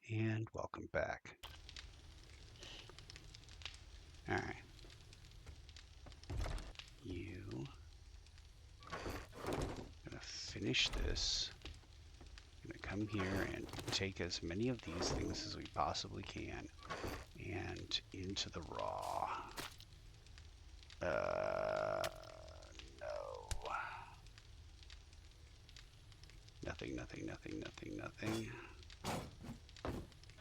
And welcome back. All right. You gonna finish this. Gonna come here and take as many of these things as we possibly can and into the raw. No. Nothing, nothing, nothing, nothing, nothing.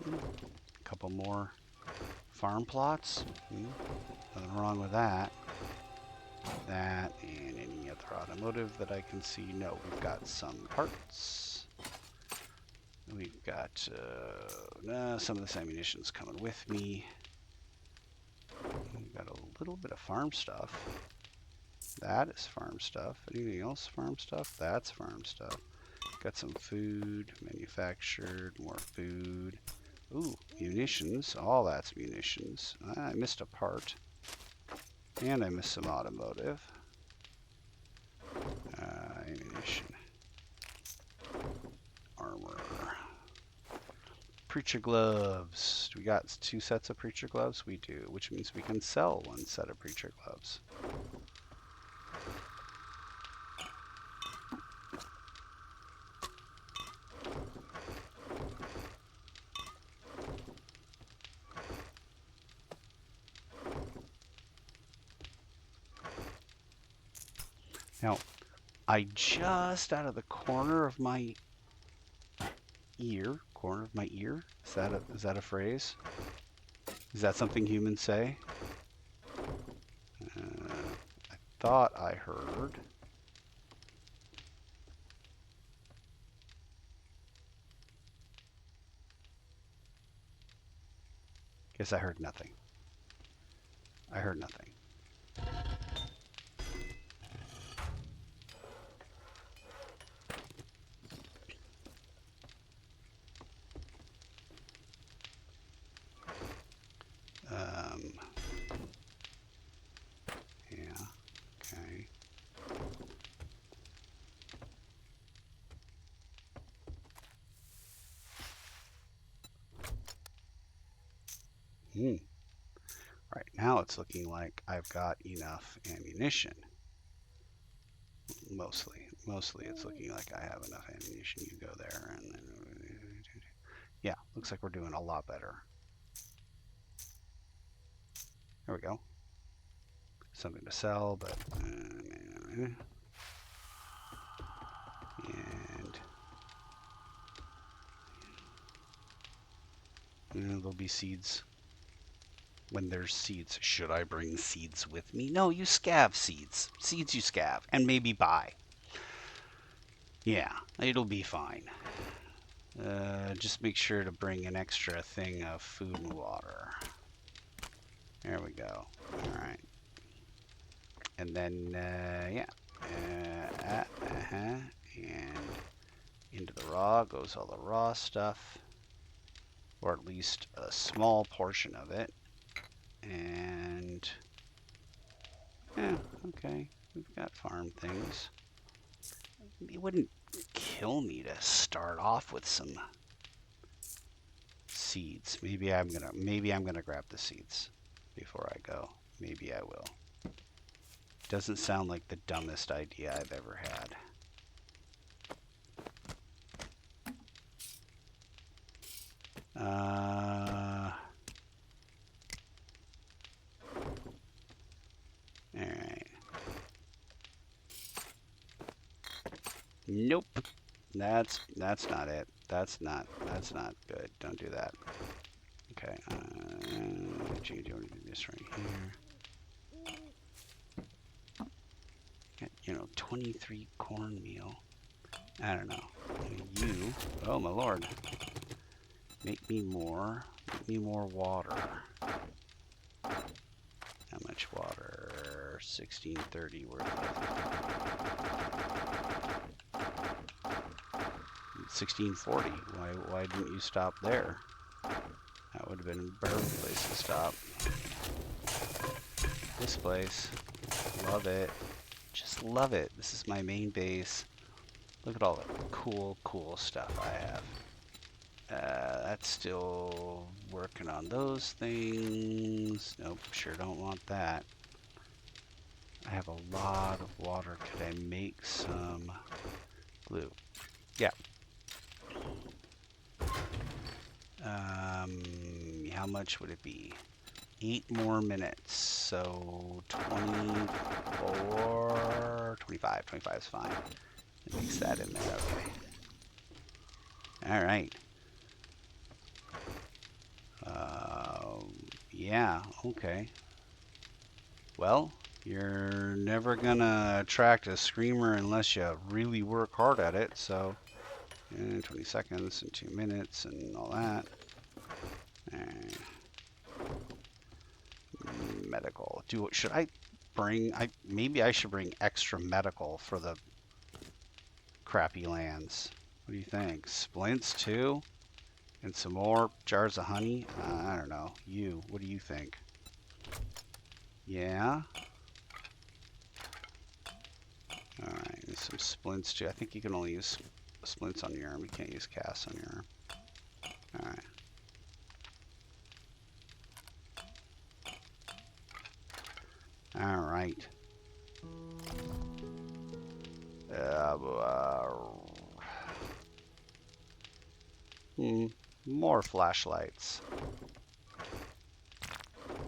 A couple more farm plots. Nothing wrong with that. That and any other automotive that I can see. No, we've got some parts. We've got some of this ammunition's coming with me. We've got a little bit of farm stuff. That is farm stuff. Anything else farm stuff? That's farm stuff. Got some food, manufactured, more food. Ooh, munitions. All that's munitions. I missed a part. And I missed some automotive. Ammunition. Armor. Preacher gloves. Do we got 2 sets of preacher gloves? We do, which means we can sell 1 set of preacher gloves. Now, I just out of the corner of my ear, is that a phrase? Is that something humans say? I thought I heard. Guess I heard nothing. I heard nothing. Yeah, okay. Right, now it's looking like I've got enough ammunition. Mostly it's looking like I have enough ammunition. You go there and then, yeah, looks like we're doing a lot better. There we go. Something to sell, but and there'll be seeds. When there's seeds, should I bring seeds with me? No, you scav seeds. Seeds you scav, and maybe buy. Yeah, it'll be fine. Just make sure to bring an extra thing of food and water. There we go. All right. And then, yeah. And into the raw goes all the raw stuff. Or at least a small portion of it. And, yeah, okay. We've got farm things. It wouldn't kill me to start off with some seeds. Maybe I'm gonna grab the seeds before I go. Maybe I will. Doesn't sound like the dumbest idea I've ever had. Alright. Nope. That's not it. That's not good. Don't do that. Okay. You do this right here. 23 cornmeal. I don't know. You, oh my lord. Make me more water. How much water? 1630 worth of. 1640. Why didn't you stop there? That would have been a perfect place to stop. This place. Love it. Just love it. This is my main base. Look at all the cool stuff I have. That's still working on those things. Nope, sure don't want that. I have a lot of water. Could I make some glue? Yeah. How much would it be? 8 more minutes. So 24, 25. 25 is fine. Mix that in there. Okay. All right. Yeah, okay. Well, you're never gonna attract a screamer unless you really work hard at it, so 20 seconds and 2 minutes and all that. Medical. Should I bring, maybe I should bring extra medical for the crappy lands. What do you think? Splints too? And some more jars of honey? I don't know. What do you think? Yeah? Alright, there's some splints too. I think you can only use splints on your arm. You can't use casts on your arm. Alright. Alright. More flashlights.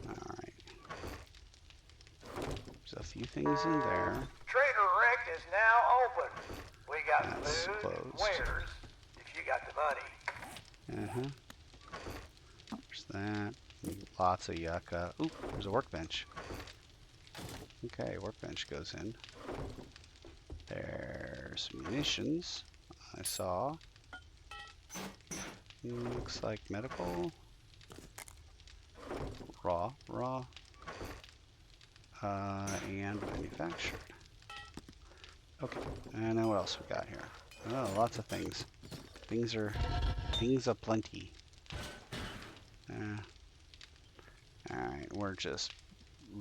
Alright. There's a few things in there. Trader Rec is now open. We got That's food closed. and wares if you got the money. There's that. Lots of yucca. Ooh, there's a workbench. Okay, workbench goes in. There's munitions. I saw. Looks like medical. Raw. And manufactured. Okay, and then what else we got here? Oh, lots of things. Things aplenty. Alright, we're just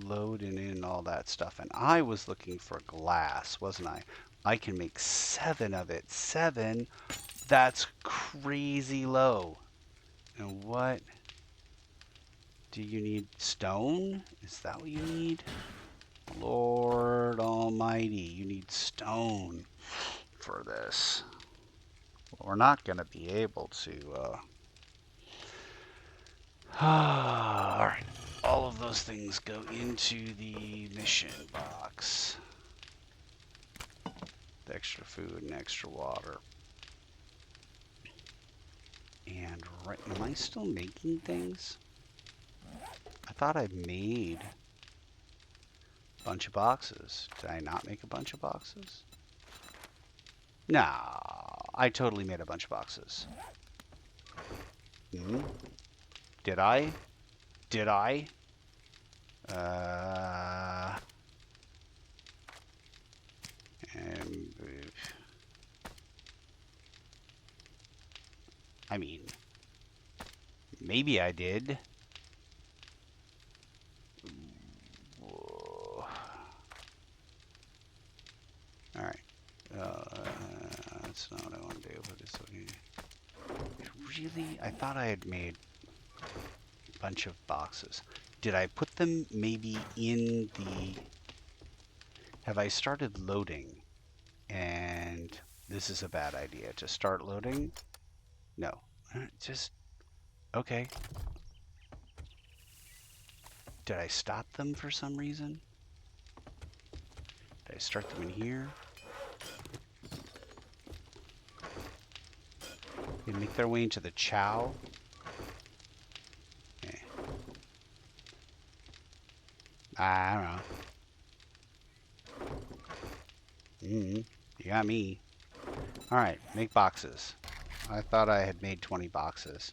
loading in all that stuff. And I was looking for glass, wasn't I? I can make 7 of it. 7? That's crazy low. And what do you need? Stone? Is that what you need? Lord Almighty, you need stone for this. Well, we're not going to be able to. Alright, all of those things go into the mission box. The extra food and extra water. And am I still making things? I thought I made a bunch of boxes. Did I not make a bunch of boxes? No, I totally made a bunch of boxes. Did I? And I mean, maybe I did. Alright. That's not what I want to do, but it's okay. Really? I thought I had made a bunch of boxes. Did I put them maybe in the... Have I started loading? And this is a bad idea. To start loading? No. Just... Okay. Did I stop them for some reason? Did I start them in here? They make their way into the chow. Okay. I don't know. You got me. Alright, make boxes. I thought I had made 20 boxes.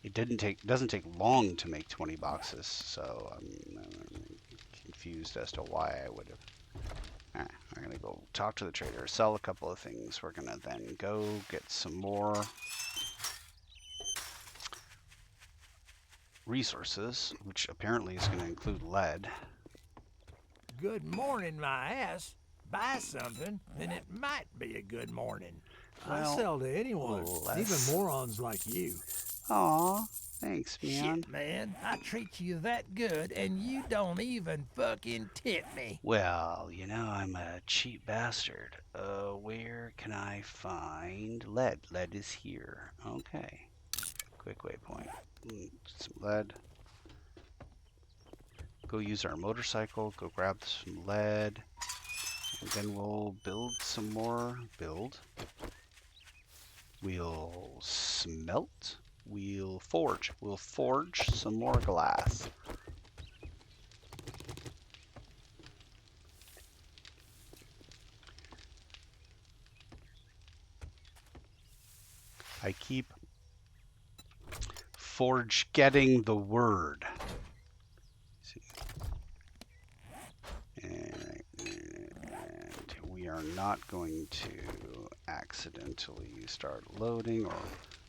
It doesn't take long to make 20 boxes, so I'm confused as to why I would have. Alright, I'm gonna go talk to the trader, sell a couple of things. We're gonna then go get some more resources, which apparently is gonna include lead. Good morning, my ass. Buy something, then it might be a good morning. I Well, sell to anyone, even morons like you. Aw, thanks, man. Shit, man, I treat you that good and you don't even fucking tip me. Well, you know, I'm a cheap bastard. Where can I find lead? Lead is here. Okay. Quick waypoint. Some lead. Go use our motorcycle. Go grab some lead. And then we'll build some more. We'll smelt. We'll forge. We'll forge some more glass. I keep getting the word. And we are not going to accidentally start loading or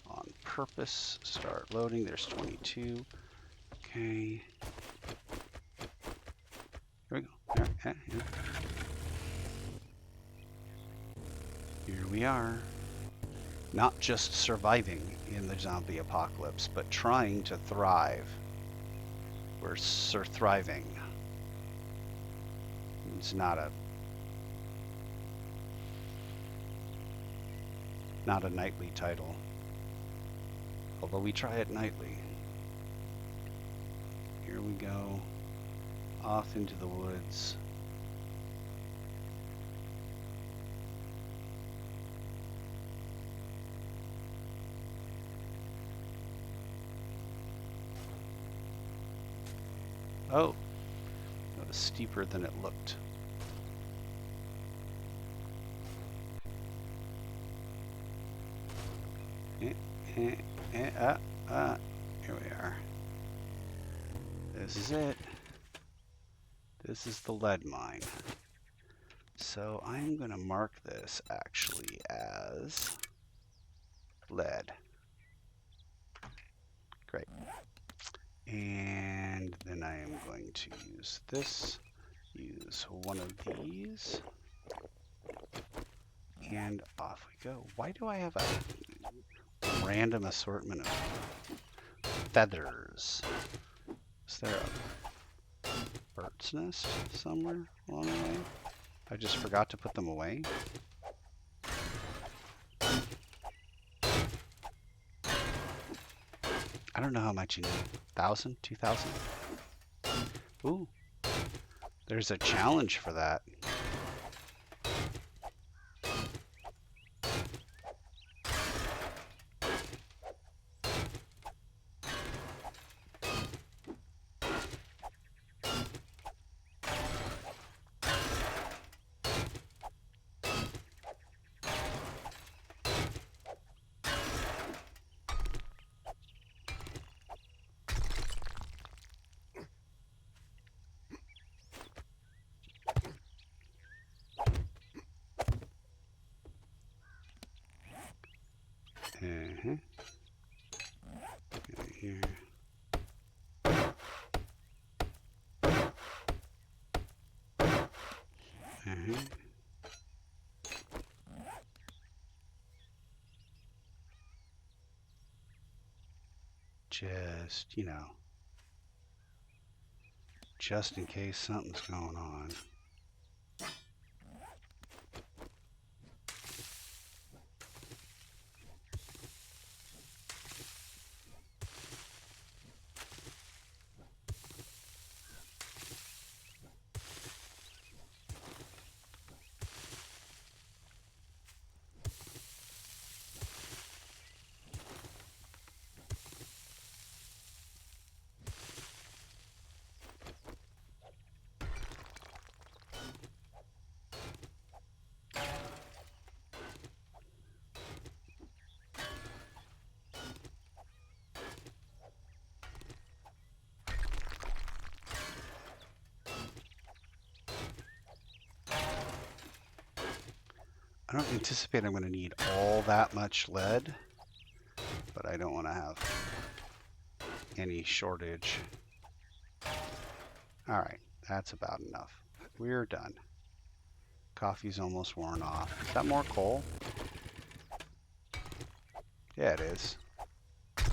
on purpose start loading. There's 22. Okay. Here we go. Here. Here we are. Not just surviving in the zombie apocalypse, but trying to thrive. We're thriving. It's not a nightly title. Although we try it nightly. Here we go. Off into the woods. Oh, that was steeper than it looked. Here we are. This is it. This is the lead mine. So I'm going to mark this actually as lead. Great. And then I am going to use this, use one of these, and off we go. Why do I have a random assortment of feathers? Is there a bird's nest somewhere along the way? I just forgot to put them away. I don't know how much you need. 1,000? 2,000? Ooh. There's a challenge for that. Right here. Just, you know, just in case something's going on. I don't anticipate I'm going to need all that much lead, but I don't want to have any shortage. All right, that's about enough. We're done. Coffee's almost worn off. Is that more coal? Yeah, it is. I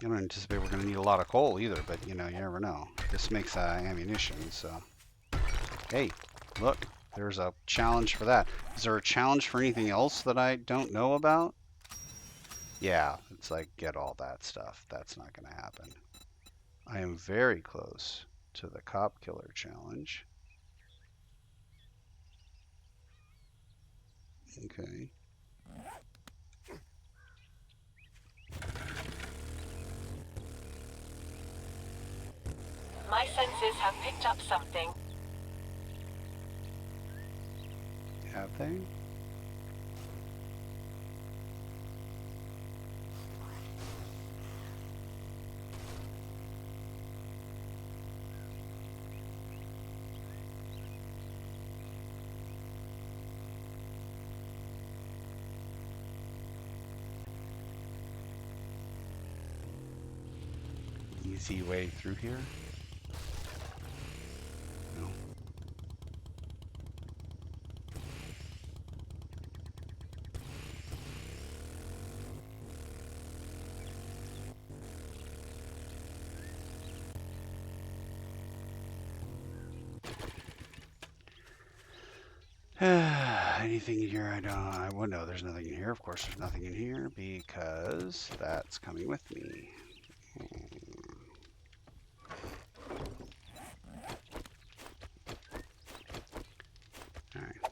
don't anticipate we're going to need a lot of coal either, but you know, you never know. This makes ammunition, so. Hey, look, there's a challenge for that. Is there a challenge for anything else that I don't know about? Yeah, it's like get all that stuff. That's not going to happen. I am very close to the cop killer challenge. Okay. My senses have picked up something. Have they? Easy way through here? No. Anything in here? Well, no, there's nothing in here. Of course, there's nothing in here because that's coming with me. All right.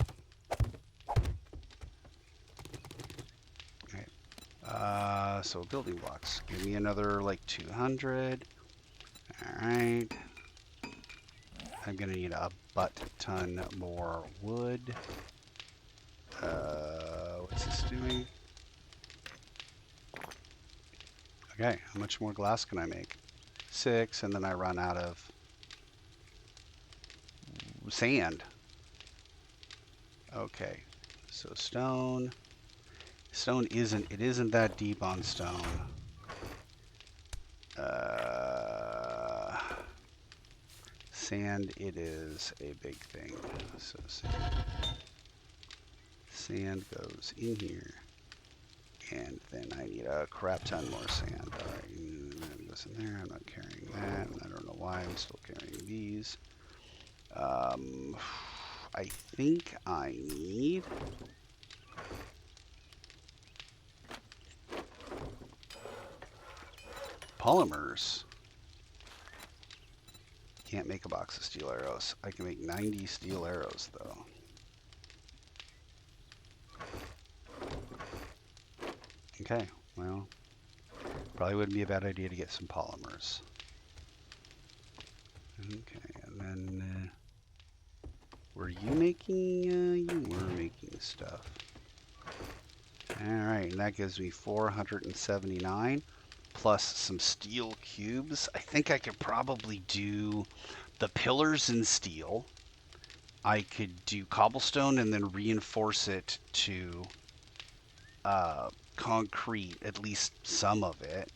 Okay. So building blocks. Give me another like 200. All right. I'm gonna need a butt ton more wood. What's this doing? Okay, how much more glass can I make? 6, and then I run out of sand. Okay, so stone. Stone isn't that deep on stone. Sand, it is a big thing. So sand goes in here. And then I need a crap ton more sand. Alright, that goes in there. I'm not carrying that. And I don't know why I'm still carrying these. I think I need polymers. Can't make a box of steel arrows. I can make 90 steel arrows though. Okay, well, probably wouldn't be a bad idea to get some polymers. Okay, and then were you making? You were making stuff. All right, and that gives me 479 plus some steel cubes. I think I could probably do the pillars in steel. I could do cobblestone and then reinforce it to concrete, at least some of it.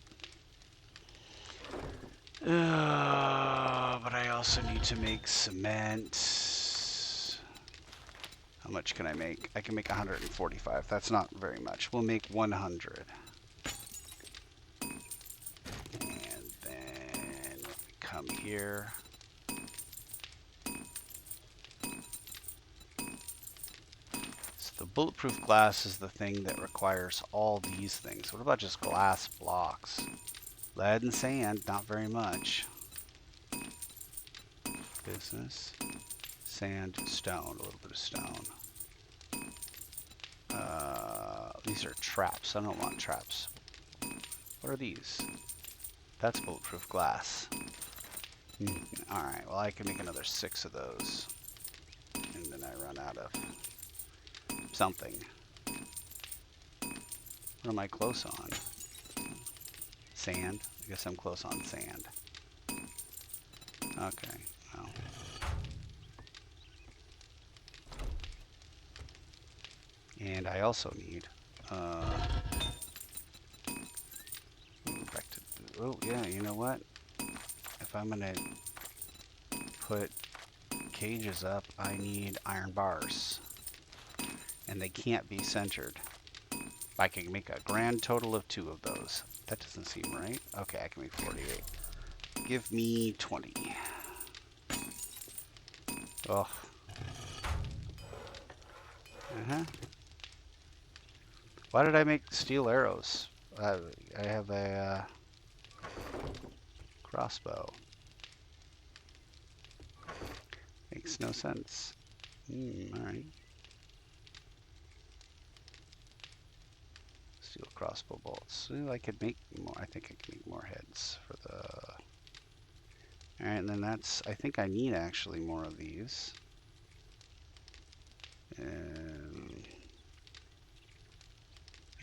But I also need to make cement. How much can I make? I can make 145. That's not very much. We'll make 100. And then we come here. So the bulletproof glass is the thing that requires all these things. What about just glass blocks? Lead and sand, not very much. Business. Sand, stone, a little bit of stone. These are traps. I don't want traps. What are these? That's bulletproof glass. Alright, well I can make another 6 of those. And then I run out of something. What am I close on? Sand? I guess I'm close on sand. Okay, well. And I also need back to, oh yeah, you know what? If I'm gonna put cages up, I need iron bars. And they can't be centered. I can make a grand total of 2 of those. That doesn't seem right. Okay, I can make 48. Give me 20. Oh. Why did I make steel arrows? I have a crossbow. Makes no sense. Alright. Steel crossbow bolts. Ooh, I could make more. I think I can make more heads for the... Alright, and then that's... I think I need actually more of these.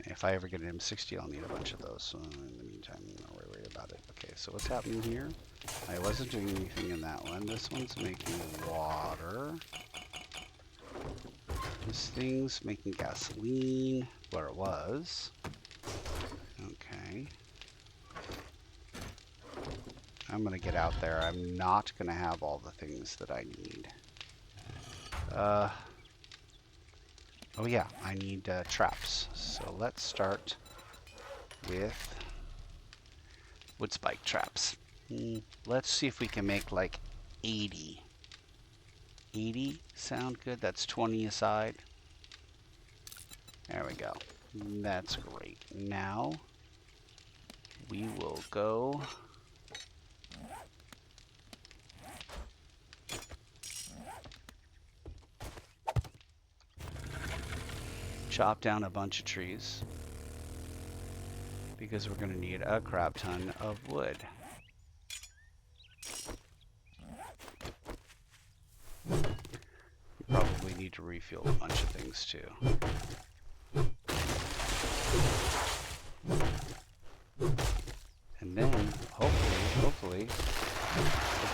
If I ever get an M60, I'll need a bunch of those. So in the meantime, I'm not really worried about it. Okay, so what's happening here? I wasn't doing anything in that one. This one's making water. This thing's making gasoline, where it was. Okay. I'm gonna get out there. I'm not gonna have all the things that I need. Oh yeah, I need traps. So let's start with wood spike traps. Let's see if we can make like 80. 80 sound good? That's 20 aside. There we go. That's great. Now we will go chop down a bunch of trees because we're going to need a crap ton of wood. We probably need to refuel a bunch of things too. And then hopefully we'll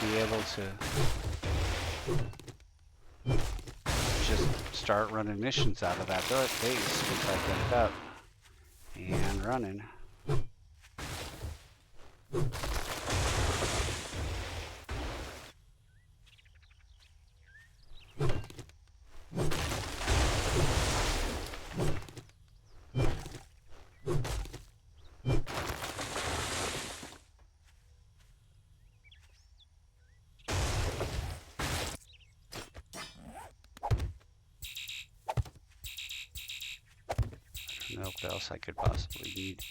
be able to just start running missions out of that base once I get it up and running. What else I could possibly need.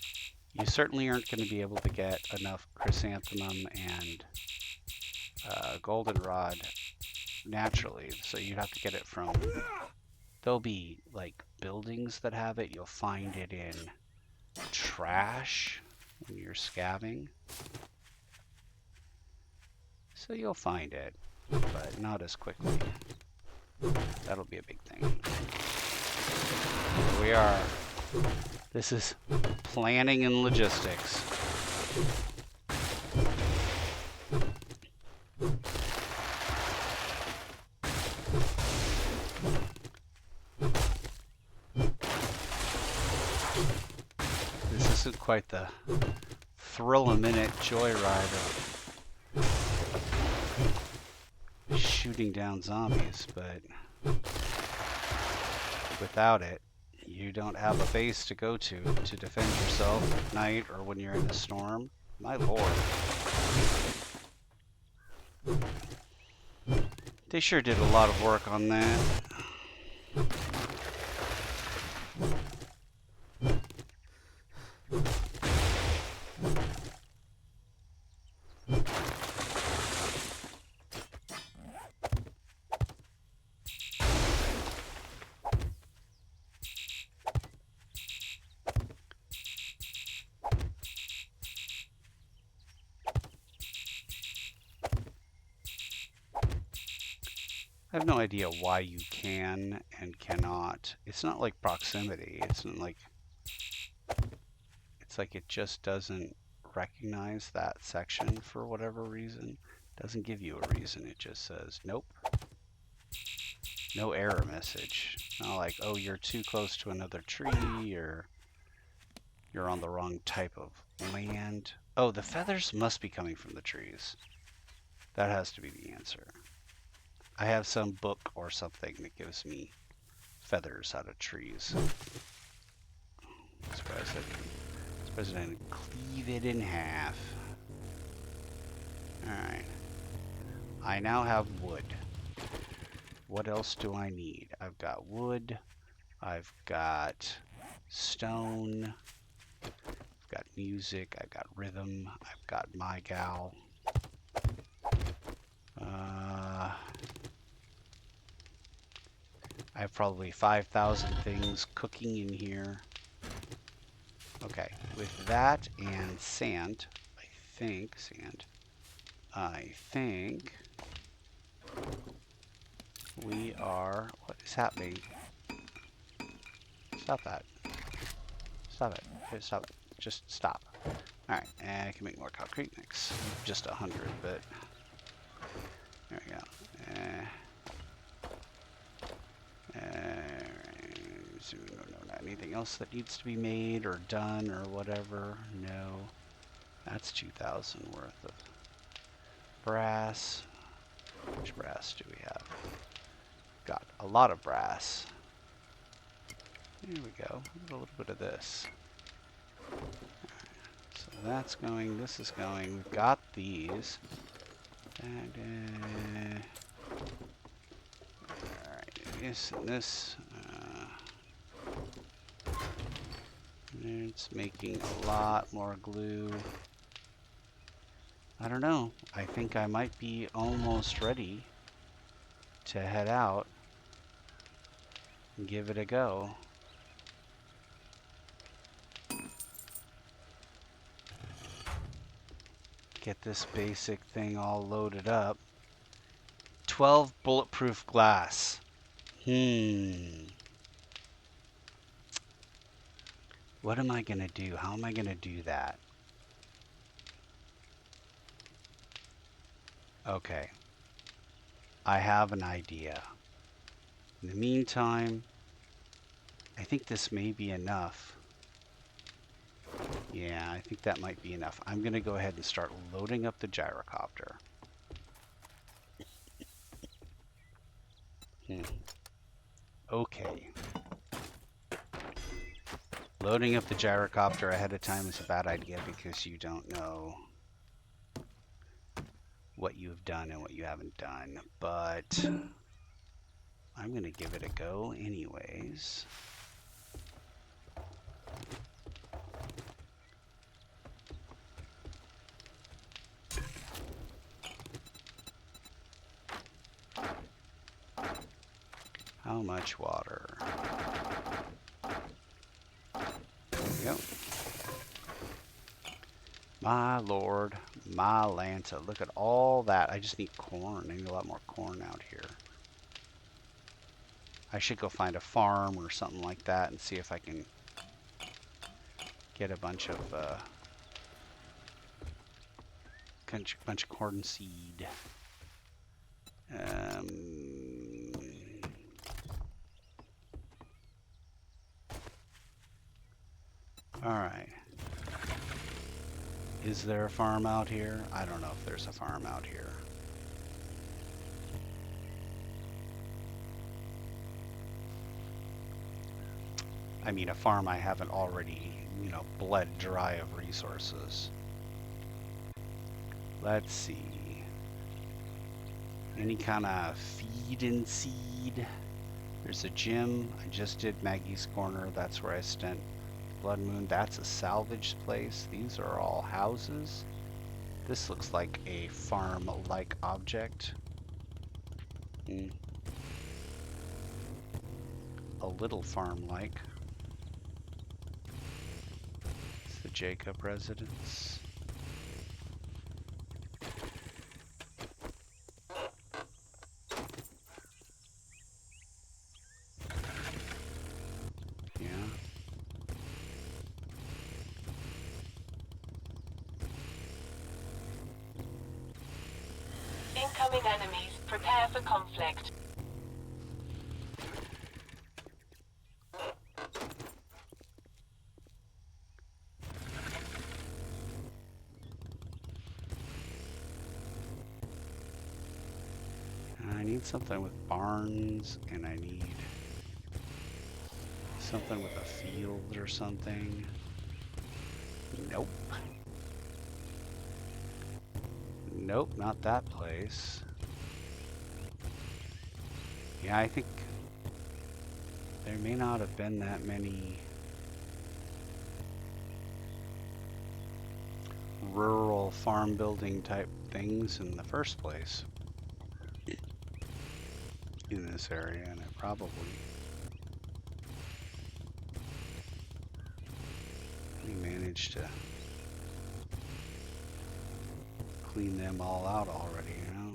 You certainly aren't going to be able to get enough chrysanthemum and goldenrod naturally, so you'd have to get it from... There'll be like buildings that have it. You'll find it in trash when you're scabbing. So you'll find it, but not as quickly. That'll be a big thing. Here we are. This is planning and logistics. This isn't quite the thrill-a-minute joyride of shooting down zombies, but without it, you don't have a base to go to defend yourself at night or when you're in a storm. My lord. They sure did a lot of work on that. I have no idea why you can and cannot. It's not like proximity. It's not like... It's like it just doesn't recognize that section for whatever reason. It doesn't give you a reason. It just says, nope. No error message. Not like, oh, you're too close to another tree, or you're on the wrong type of land. Oh, the feathers must be coming from the trees. That has to be the answer. I have some book or something that gives me feathers out of trees. Suppose I cleave it in half. Alright. I now have wood. What else do I need? I've got wood. I've got stone. I've got music. I've got rhythm. I've got my gal. I have probably 5,000 things cooking in here. Okay, with that and sand, I think we are, what is happening? Stop that. Stop it. Okay, stop it. Just stop. Alright, and I can make more concrete mix. Just 100, but there we go. So no, anything else that needs to be made or done or whatever? No. That's 2,000 worth of brass. Which brass do we have? Got a lot of brass. Here we go. A little bit of this. So that's going, this is going. We've got these. And, alright, this and this. It's making a lot more glue. I don't know. I think I might be almost ready to head out and give it a go. Get this basic thing all loaded up. 12 bulletproof glass. What am I gonna do? How am I gonna do that? Okay. I have an idea. In the meantime, I think this may be enough. Yeah, I think that might be enough. I'm gonna go ahead and start loading up the gyrocopter. Okay. Loading up the gyrocopter ahead of time is a bad idea because you don't know what you've done and what you haven't done, but I'm going to give it a go anyways. How much water? There we go. My lord, my Lanta, look at all that. I just need corn. I need a lot more corn out here. I should go find a farm or something like that and see if I can get a bunch of corn seed. All right. Is there a farm out here? I don't know if there's a farm out here. I mean, a farm I haven't already, bled dry of resources. Let's see. Any kind of feed and seed? There's a gym. I just did Maggie's Corner. That's where I spent Blood Moon. That's a salvage place. These are all houses. This looks like a farm-like object. A little farm-like. It's the Jacob residence. Incoming enemies. Prepare for conflict. I need something with barns, and I need something with a field or something. Nope. Nope, not that place. Yeah, I think there may not have been that many rural farm building type things in the first place in this area, and it probably we managed to clean them all out already, you know.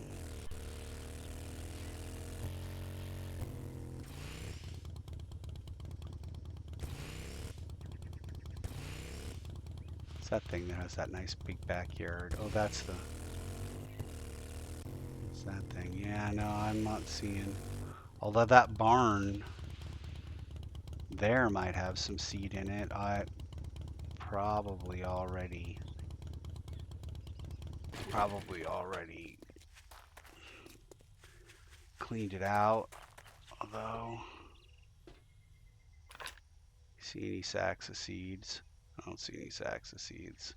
It's that thing that has that nice big backyard. Oh, that's the... It's that thing. Yeah, no, I'm not seeing... Although that barn there might have some seed in it. I probably already cleaned it out. Although, see any sacks of seeds? I don't see any sacks of seeds.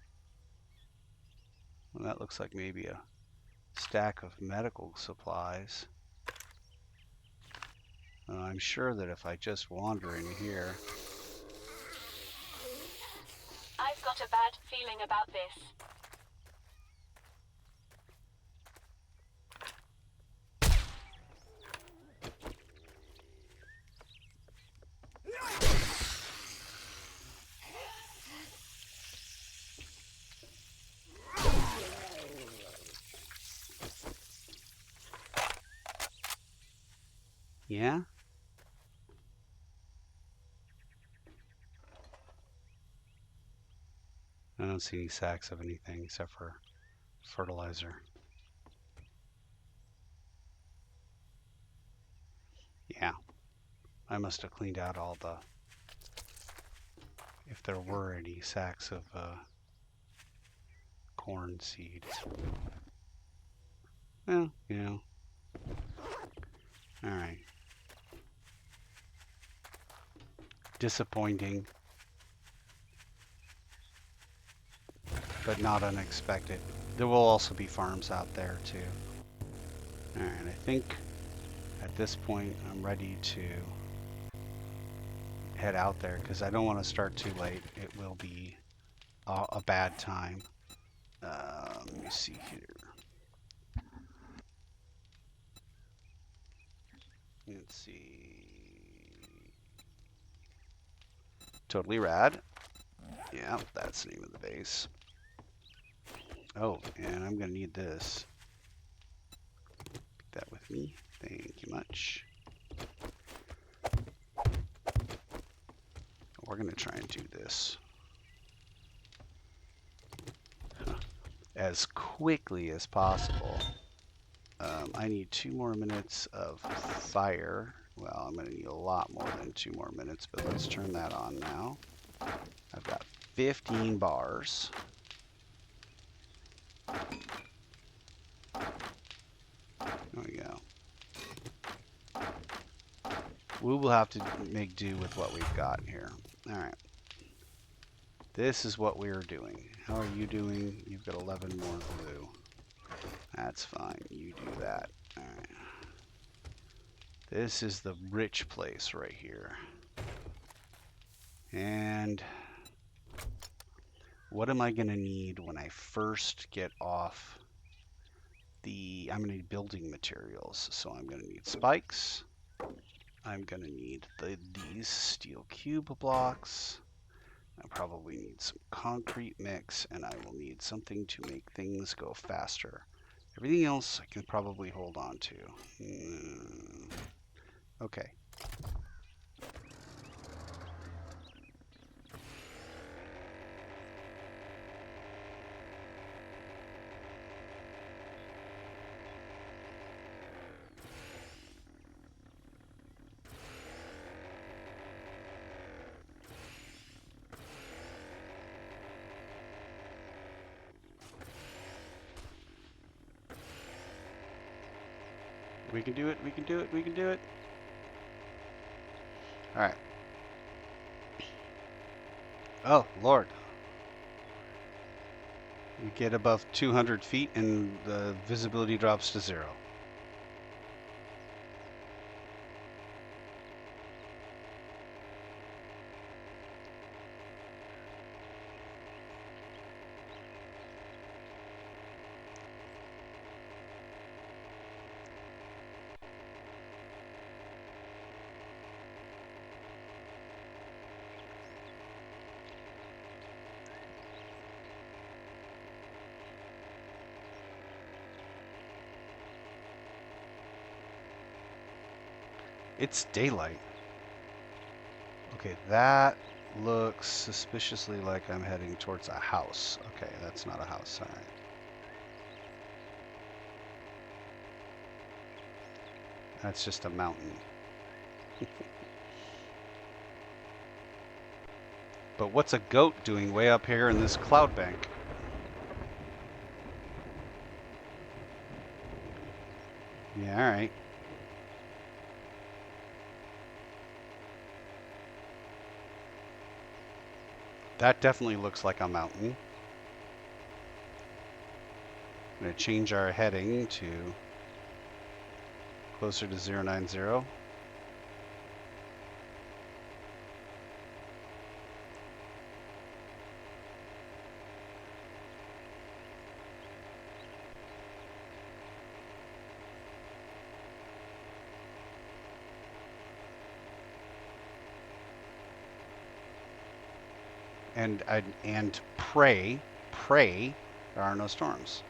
Well, that looks like maybe a stack of medical supplies. I'm sure that if I just wander in here... I've got a bad feeling about this. Yeah? I don't see any sacks of anything except for fertilizer. Yeah. I must have cleaned out all the... if there were any sacks of corn seeds. Well, you know. Alright. Disappointing. But not unexpected. There will also be farms out there too. Alright, I think at this point I'm ready to head out there because I don't want to start too late. It will be a bad time. Let me see here. Let's see. Totally rad. Yeah, that's the name of the base. Oh, and I'm gonna need this. Take that with me. Thank you much. We're gonna try and do this as quickly as possible. I need 2 more minutes of fire. Well, I'm gonna need a lot more than 2 more minutes, but let's turn that on now. I've got 15 bars. There we go. We will have to make do with what we've got here. Alright. This is what we're doing. How are you doing? You've got 11 more glue. That's fine. You do that. Alright. This is the rich place right here. And what am I going to need when I first get off the... I'm going to need building materials. So I'm going to need spikes. I'm going to need these steel cube blocks. I probably need some concrete mix, and I will need something to make things go faster. Everything else I can probably hold on to. Okay. We can do it, we can do it, we can do it. Alright. Oh, Lord. We get above 200 feet and the visibility drops to 0. It's daylight. Okay, that looks suspiciously like I'm heading towards a house. Okay, that's not a house. All right. That's just a mountain. But what's a goat doing way up here in this cloud bank? Yeah, all right. That definitely looks like a mountain. I'm going to change our heading to closer to 090. And pray there are no storms.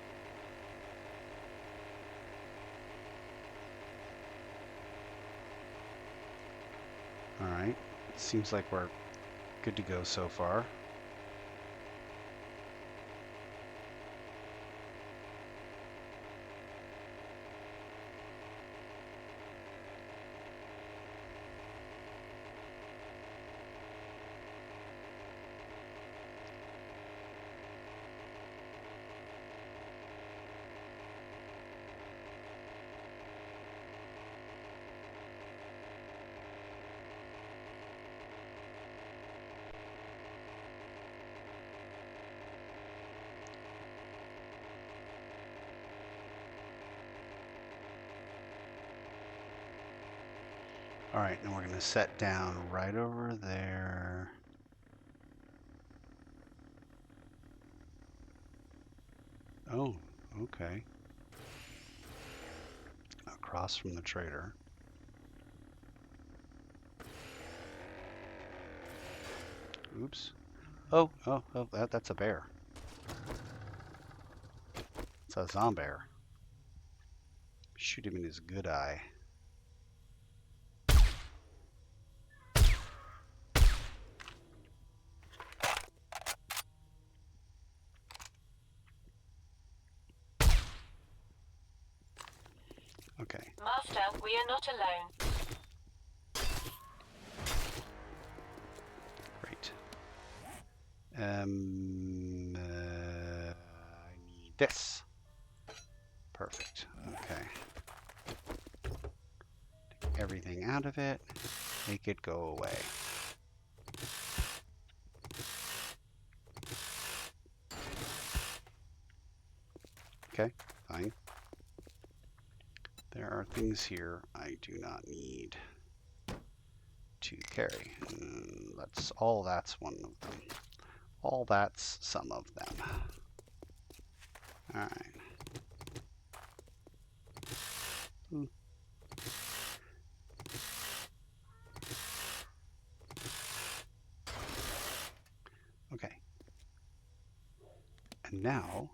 All right, seems like we're good to go so far. All right, and we're going to set down right over there. Oh, okay. Across from the trader. Oops. Oh, that's a bear. It's a zombear. Shoot him in his good eye. Okay. Master, we are not alone. Great. I need this. Perfect. Okay. Take everything out of it. Make it go away. Okay, fine. There are things here I do not need to carry. That's one of them. All that's some of them. All right. Okay. And now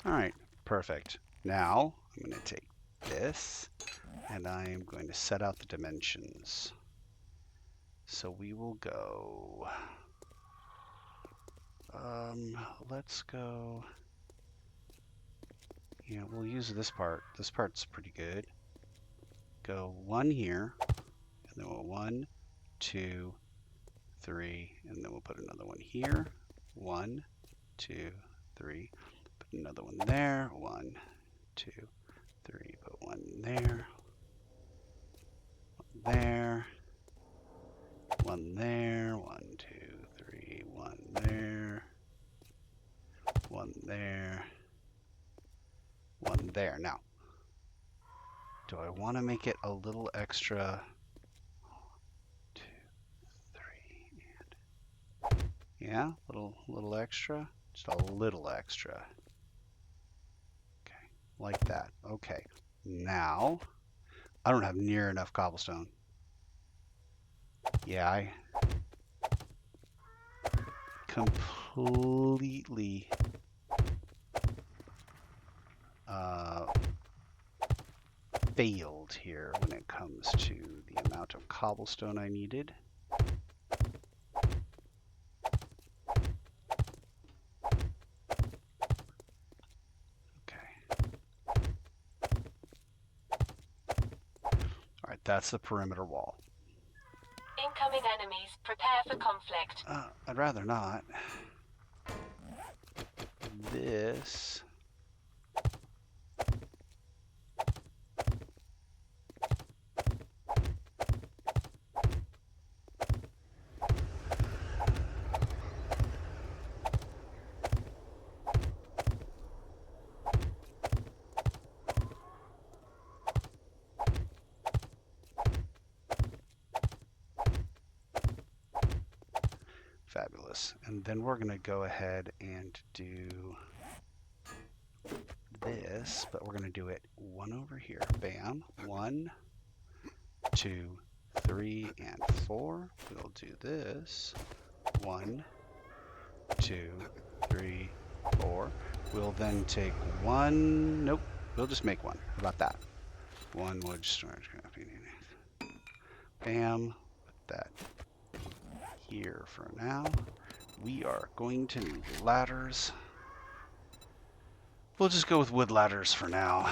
all right, perfect. Now I'm going to take this and I am going to set out the dimensions. So we will go, let's go, yeah, we'll use this part. This part's pretty good. Go 1 here, and then we'll 1, 2, 3, and then we'll put another one here. 1, 2, 3. Put another one there. 1, 2, 3. Put one there. One there. One there. 1, 2, 3. One there. One there. One there. Now, do I want to make it a little extra? 2, 3, and yeah, little extra. Just a little extra. Okay, like that. Okay. Now, I don't have near enough cobblestone. Yeah, I completely failed here when it comes to the amount of cobblestone I needed. Alright, that's the perimeter wall. Incoming enemies. Prepare for conflict. I'd rather not. This... Fabulous. And then we're going to go ahead and do this, but we're going to do it one over here. Bam. 1, 2, 3, and 4. We'll do this. 1, 2, 3, 4. We'll then take one. Nope. We'll just make one. How about that? One wood storage. Bam. Put that here for now. We are going to need ladders. We'll just go with wood ladders for now.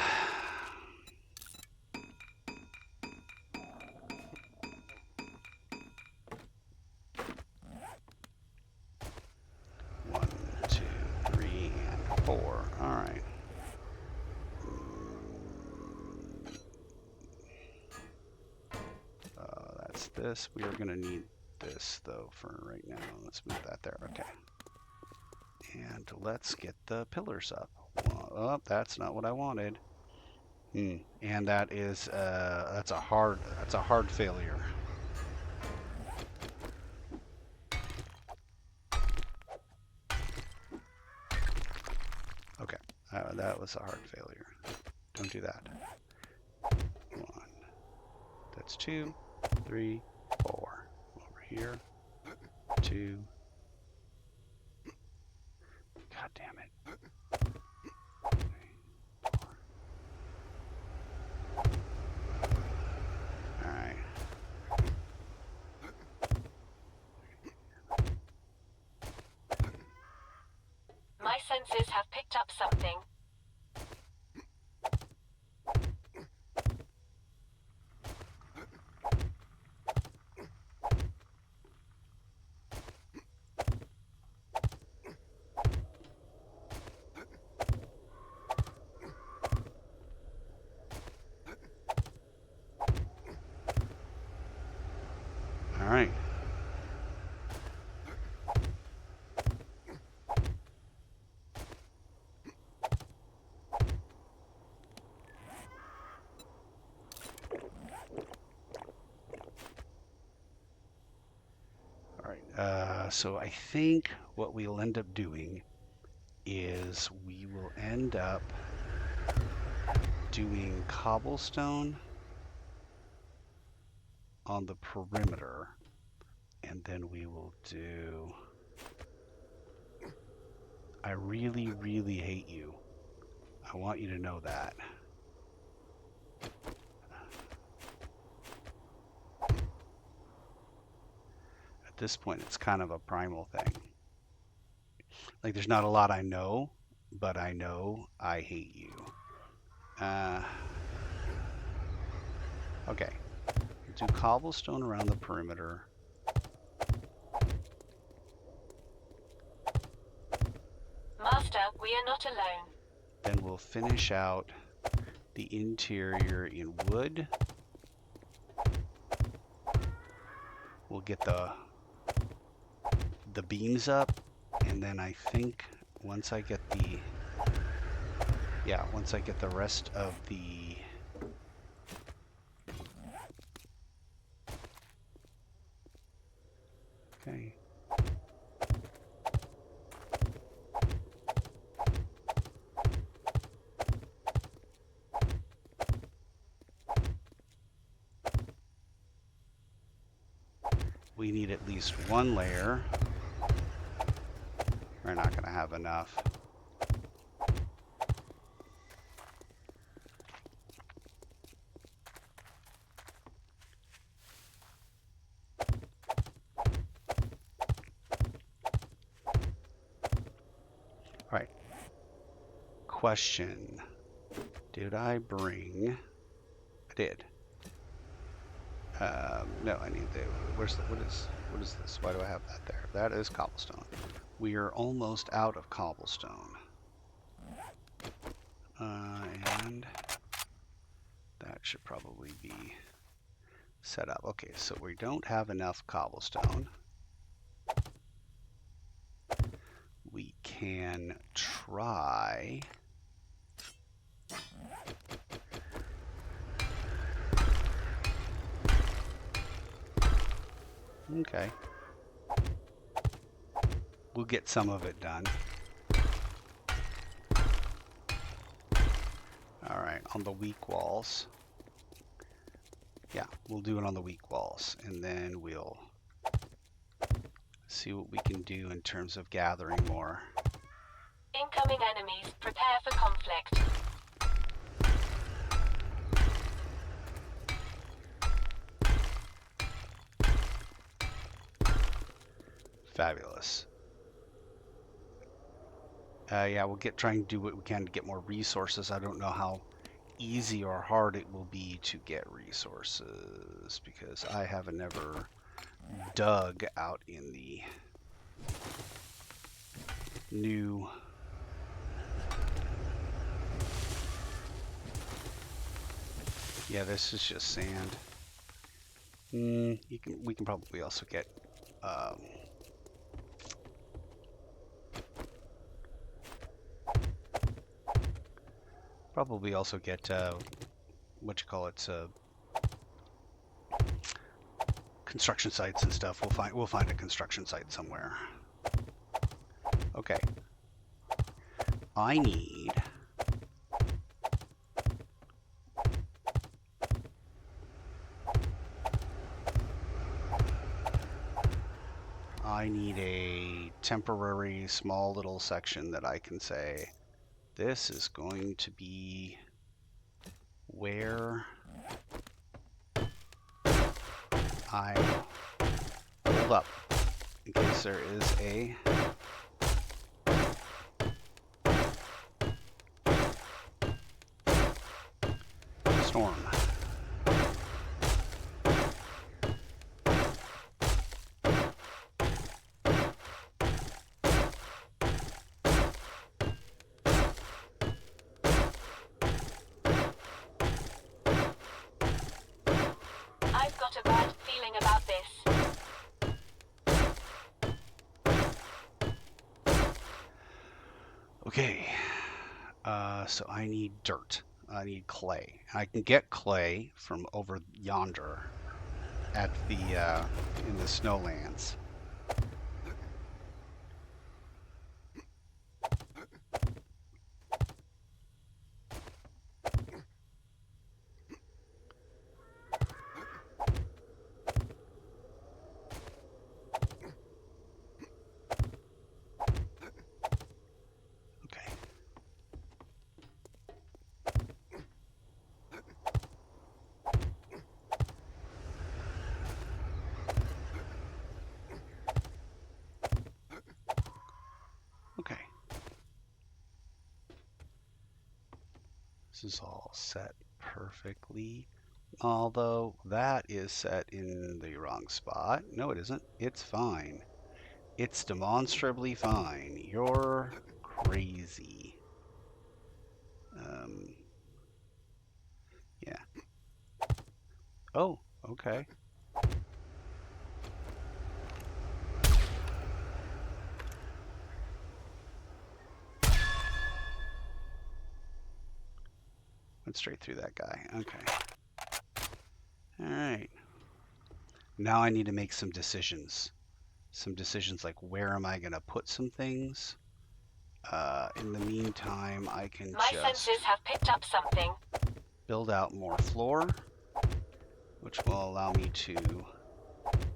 One, 2, 3, and 4. All right. That's this. We are going to need this though for right now. Let's move that there. Okay. And let's get the pillars up. Oh, that's not what I wanted. And that is that's a hard failure. Okay. That was a hard failure. Don't do that. 1. That's 2, 3, 4. Here, 2. God damn it. 3, 4. All right. My senses have picked up something. All right. All right. So I think what we'll end up doing is we will end up doing cobblestone on the perimeter, and then we will do... I really, really hate you. I want you to know that. At this point, it's kind of a primal thing. Like, there's not a lot I know, but I know I hate you. Okay. Do cobblestone around the perimeter. we are not alone. Then we'll finish out the interior in wood. We'll get the beams up, and then I think once I get the rest of the okay. We need at least one layer. We're not going to have enough. All right. Question. Did I bring... I did. No, I need the... what is this? Why do I have that there? That is cobblestone. We are almost out of cobblestone. And that should probably be set up. Okay, so we don't have enough cobblestone. We can try... Okay. We'll get some of it done. Alright, on the weak walls. Yeah, we'll do it on the weak walls. And then we'll see what we can do in terms of gathering more. Incoming enemies, prepare for conflict. Fabulous. Yeah, we'll try and do what we can to get more resources. I don't know how easy or hard it will be to get resources because I have never dug out in the new this is just sand. We can probably also get construction sites and stuff. We'll find a construction site somewhere. Okay. I need a temporary small little section that I can say this is going to be where I hold up in case there is a storm. Okay, so I need dirt. I need clay. I can get clay from over yonder at the in the snowlands. This is all set perfectly, although that is set in the wrong spot. No, it isn't. It's fine. It's demonstrably fine. You're crazy. Yeah. Oh, okay. Went straight through that guy. Okay. All right. Now I need to make some decisions. Some decisions like where am I going to put some things? In the meantime, I can My just senses have picked up something. build out more floor, which will allow me to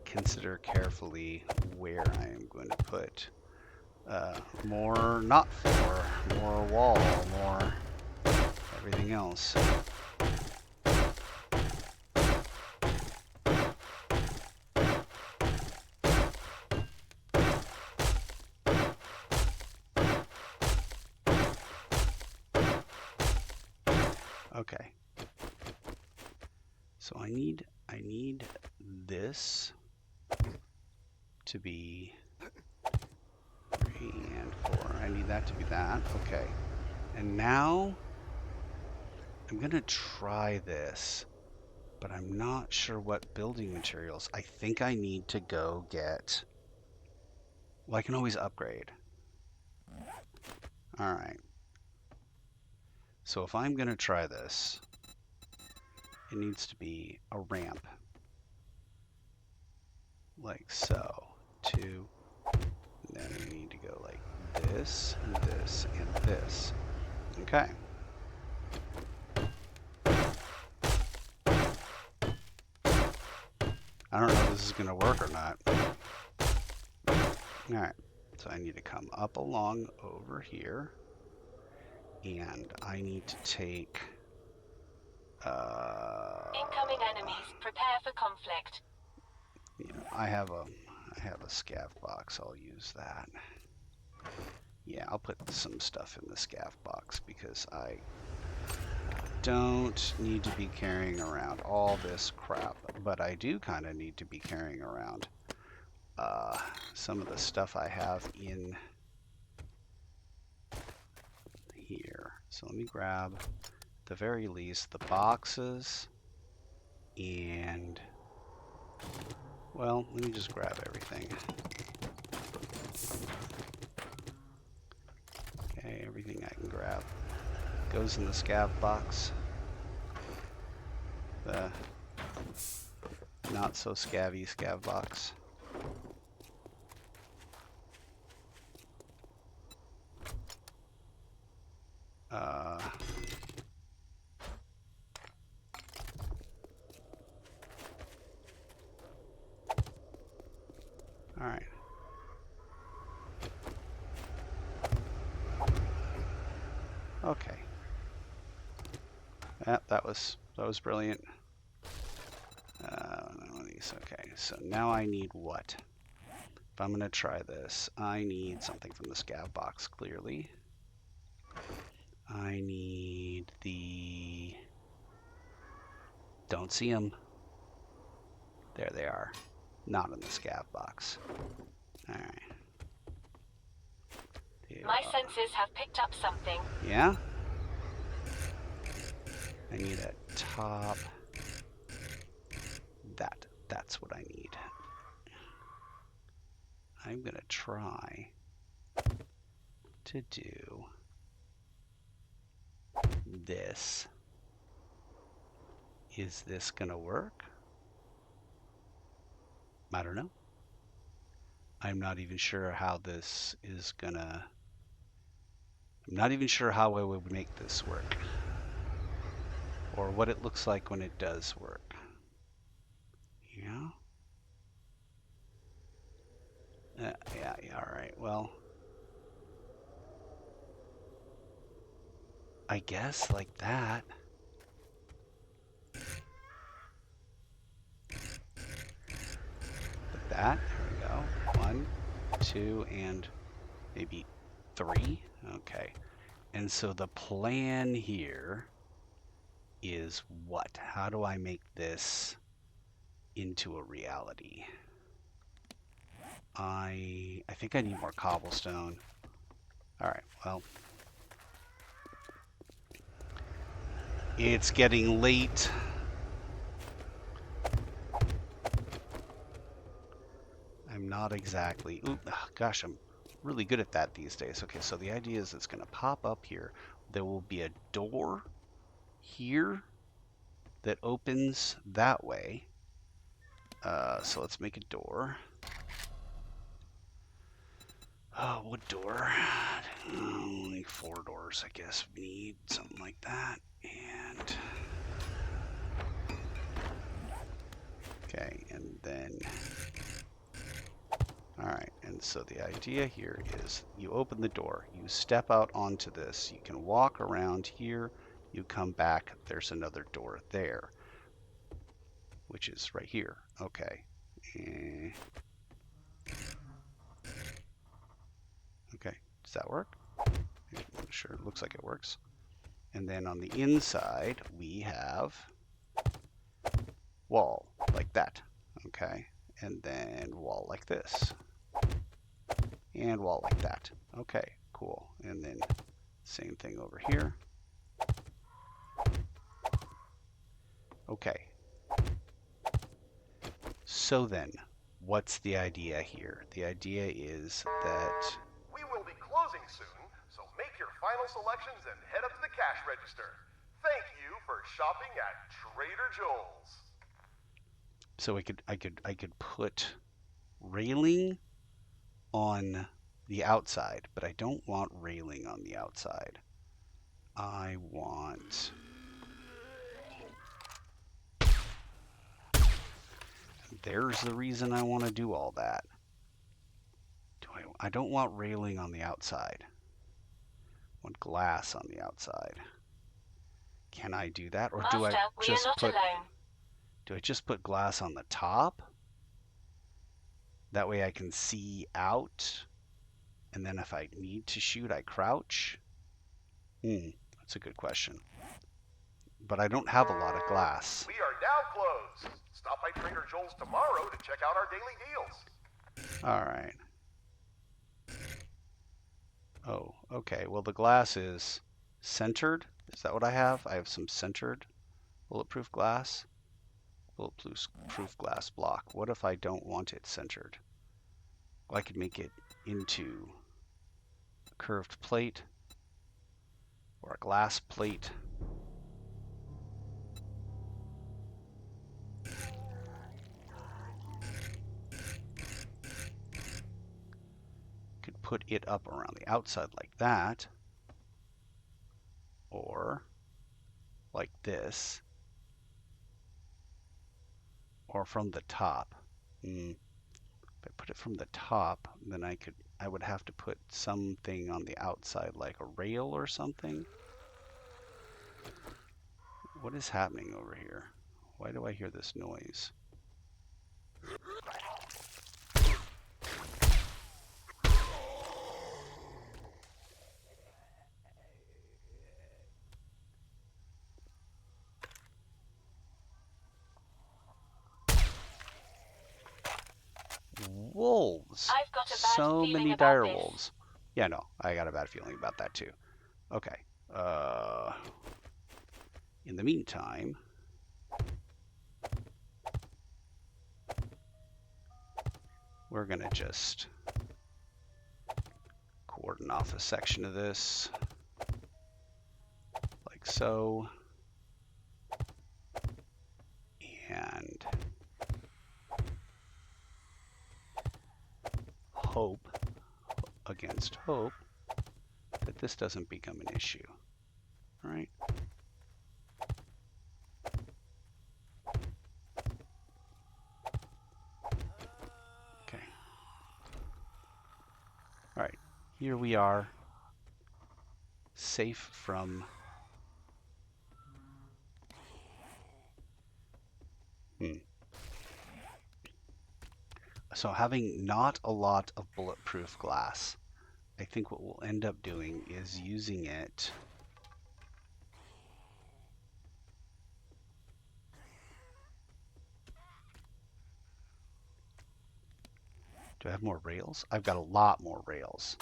consider carefully where I am going to put more not floor, more wall, more everything else. Okay. So I need this to be 3 and 4. I need that to be that. Okay. And now I'm gonna try this, but I'm not sure what building materials. I think I need to go get. Well, I can always upgrade. All right. So if I'm gonna try this, it needs to be a ramp, like so. 2. And then we need to go like this, and this, and this. Okay. I don't know if this is going to work or not. Alright, so I need to come up along over here. And I need to take... Incoming enemies. Prepare for conflict. You know, I have a scav box. I'll use that. Yeah, I'll put some stuff in the scav box because I don't need to be carrying around all this crap, but I do kind of need to be carrying around some of the stuff I have in here. So let me grab, at the very least, the boxes and, well, let me just grab everything. Okay, everything I can grab goes in the scav box. The not so scavvy scav box. All right. Okay. That was brilliant. One of these. Okay, so now I need what? If I'm gonna try this, I need something from the scav box. Clearly, I need the. Don't see them. There they are. Not in the scav box. All right. My senses have picked up something. Yeah? I need a top. That's what I need. I'm gonna try to do this. Is this gonna work? I don't know. I'm not even sure how this is gonna. I'm not even sure how I would make this work. Or what it looks like when it does work. Yeah? Yeah, alright. Well, I guess like that. Like that. There we go. 1, 2, and maybe 3. Okay. And so the plan here is what? How do I make this into a reality? I think I need more cobblestone. All right, well, it's getting late. I'm not exactly, ooh, gosh, I'm really good at that these days. Okay, so the idea is it's going to pop up here. There will be a door here that opens that way. So let's make a door. Oh, wood door. Only 4 doors, I guess. We need something like that. And okay, and then all right. And so the idea here is you open the door, you step out onto this, you can walk around here, you come back. There's another door there, which is right here. Okay. Okay. Does that work? I'm sure it looks like it works. And then on the inside, we have wall like that. Okay. And then wall like this. And wall like that. Okay, cool. And then same thing over here. Okay. So then, what's the idea here? The idea is that We will be closing soon, so make your final selections and head up to the cash register. Thank you for shopping at Trader Joel's. so I could put railing on the outside, but I don't want railing on the outside. I want there's the reason I want to do all that. I don't want railing on the outside. I want glass on the outside. Can I do that, or do Master, I we are just not put alone. do I just put glass on the top? That way I can see out, and then if I need to shoot, I crouch. That's a good question. But I don't have a lot of glass. We are now closed. Stop by Trader Joel's tomorrow to check out our daily deals. All right. Oh, okay. Well, the glass is centered. Is that what I have? I have some centered bulletproof glass. Bulletproof glass block. What if I don't want it centered? Well, I could make it into a curved plate or a glass plate. Could put it up around the outside like that, or like this, or from the top. If I put it from the top, then I would have to put something on the outside, like a rail or something. What is happening over here? Why do I hear this noise? Wolves. I've got a bad So feeling many about dire this. wolves. Yeah, no, I got a bad feeling about that too. Okay. In the meantime, we're gonna just cordon off a section of this, like so, and hope against hope that this doesn't become an issue. All right. Okay. All right. Here we are, safe from So having not a lot of bulletproof glass, I think what we'll end up doing is using it Do I have more rails? I've got a lot more rails.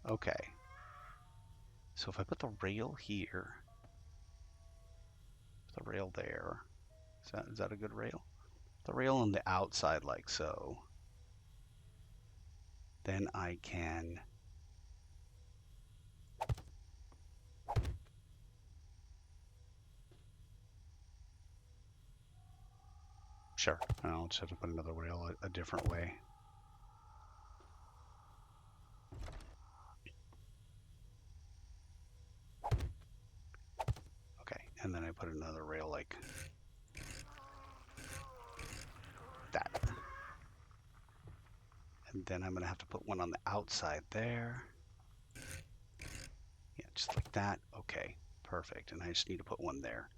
Okay. So if I put the rail here, the rail there, is that a good rail? The rail on the outside like so. Then I can sure. I'll just have to put another rail a different way. Okay, and then I put another rail like that. And then I'm going to have to put one on the outside there. Yeah, just like that. Okay, perfect. And I just need to put one there.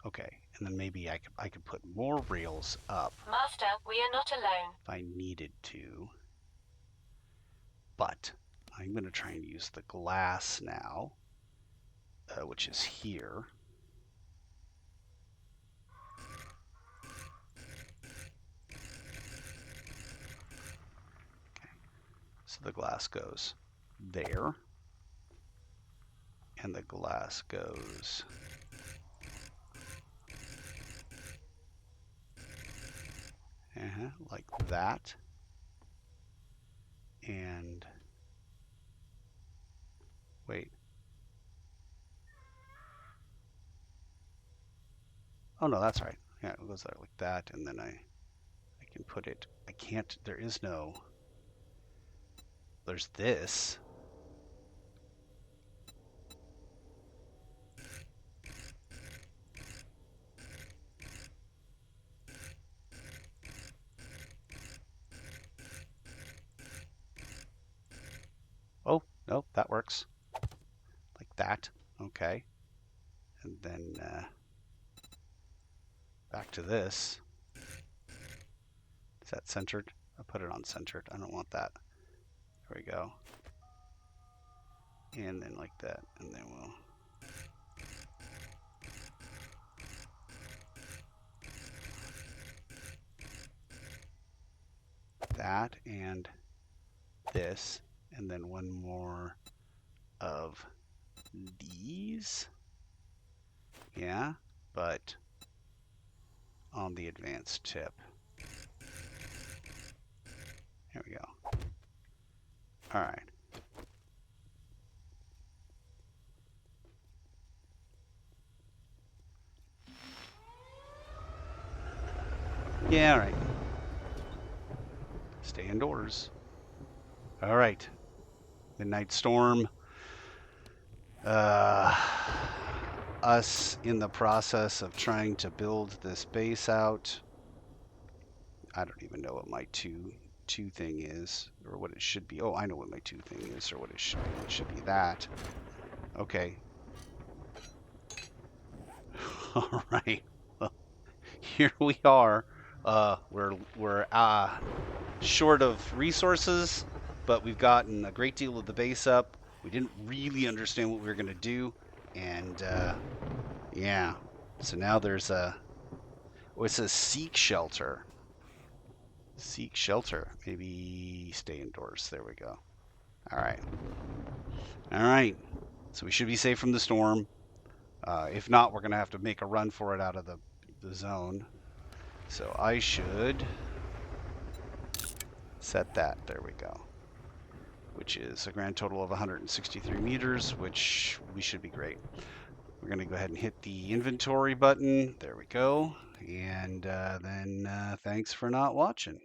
Okay, and then maybe I could put more rails up. Master, we are not alone. If I needed to. But I'm going to try and use the glass now, which is here. So the glass goes there, and the glass goes like that, and wait. Oh no, that's right. Yeah, it goes there like that, and then I can put it. I can't. There is no. There's this. Oh, no, that works. Like that. Okay. And then back to this. Is that centered? I'll put it on centered. I don't want that. There we go. And then like that. And then we'll... that and this. And then one more of these. Yeah, but on the advanced tip. There we go. All right. Yeah, all right. Stay indoors. All right. Midnight storm. Us in the process of trying to build this base out. I don't even know what my two thing is, or what it should be. Oh, I know what my 2 thing is, or what it should be. It should be that. Okay. All right. Well, here we are. We're short of resources, but we've gotten a great deal of the base up. We didn't really understand what we were going to do, and yeah. So now there's a... oh, it says seek shelter. Seek shelter. Maybe stay indoors. There we go. All right. All right. So we should be safe from the storm. If not, we're going to have to make a run for it out of the zone. So I should set that. There we go. Which is a grand total of 163 meters, which we should be great. We're going to go ahead and hit the inventory button. There we go. And then thanks for not watching.